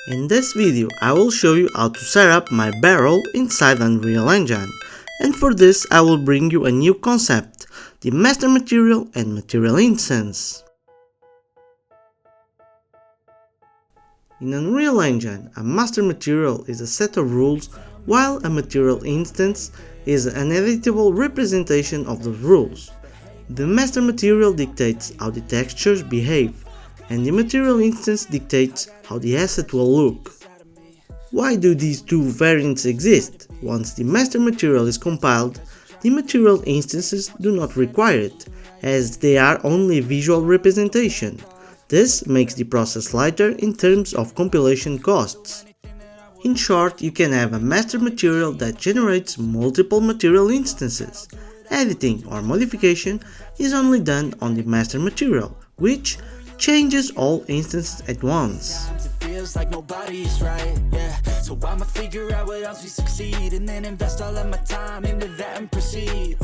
In this video I will show you how to set up my barrel inside Unreal Engine, and for this I will bring you a new concept, the master material and material instance. In Unreal Engine, a master material is a set of rules, while a material instance is an editable representation of those rules. The master material dictates how the textures behave, and the material instance dictates how the asset will look. Why do these two variants exist? Once the master material is compiled, the material instances do not require it, as they are only visual representation. This makes the process lighter in terms of compilation costs. In short, you can have a master material that generates multiple material instances. Editing or modification is only done on the master material, which changes all instances at once. Feels like nobody is right, yeah. So I'ma figure out what else we succeed, and then invest all of my time into that and proceed.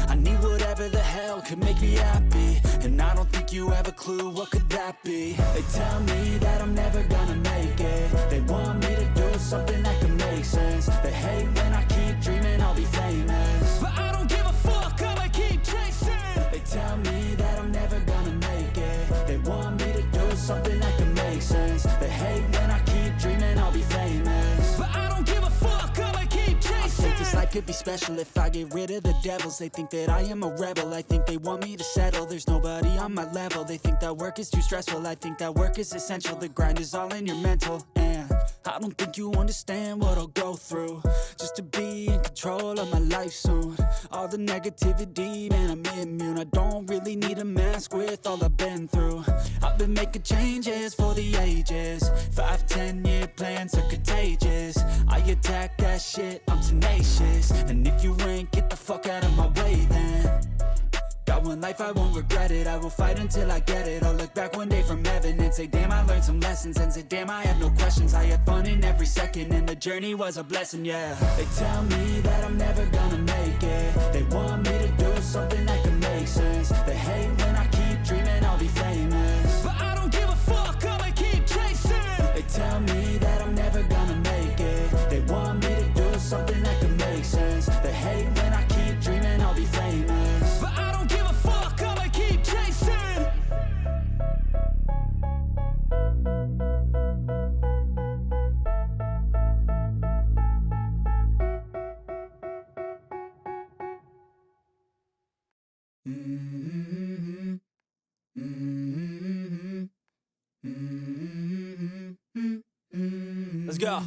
I need whatever the hell could make me happy, and I don't think you have a clue what could that be. They tell me that I'm never gonna make it. They want me to do something that can make sense. They hate when I keep dreaming I'll be famous, but I don't give a fuck, I'ma keep chasing. They tell me that I'm never gonna make it. They want me to do something that can make sense. They hate when I keep dreaming I'll be famous, but I don't give a fuck, I'ma keep chasing. I think this life could be special if I get rid of the devils. They think that I am a rebel, I think they want me to settle. There's nobody on my level, they think that work is too stressful. I think that work is essential, the grind is all in your mental. And I don't think you understand what I'll go through just to be in control of my life soon. All the negativity, man, I'm immune. I don't really need a mask with all I've been through. I've been making changes for the ages. 5-10 year plans are contagious. I attack that shit, I'm tenacious. And if you ain't, get the fuck out of my way then. Got one life, I won't regret it. I will fight until I get it. I'll look back one day from heaven and say, damn, I learned some lessons. And say, damn, I have no questions. I had fun in every second, and the journey was a blessing, yeah. They tell me that I'm never gonna make it. They want me to do something that can make sense. They hate when I keep dreaming I'll be famous, but I don't give a fuck, I'ma keep chasing. They tell me that I'm never gonna make it. They want me to do something that can make sense. They hate when I keep dreaming I'll be famous, but I don't give a fuck, I'ma keep chasing. Let's go.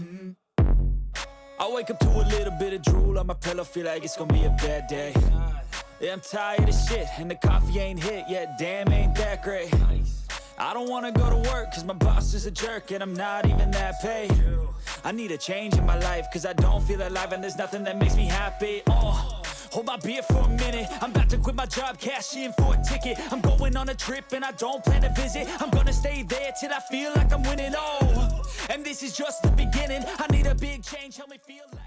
I wake up to a little bit of drool on my pillow, feel like it's gonna be a bad day. Yeah, I'm tired of shit, and the coffee ain't hit yet, damn, ain't that great. I don't wanna go to work, cause my boss is a jerk, and I'm not even that paid. I need a change in my life, cause I don't feel alive, and there's nothing that makes me happy. Hold my beer for a minute, I'm about to quit my job, cash in for a ticket. I'm going on a trip and I don't plan to visit. I'm gonna stay there till I feel like I'm winning, and this is just the beginning. I need a big change, help me feel like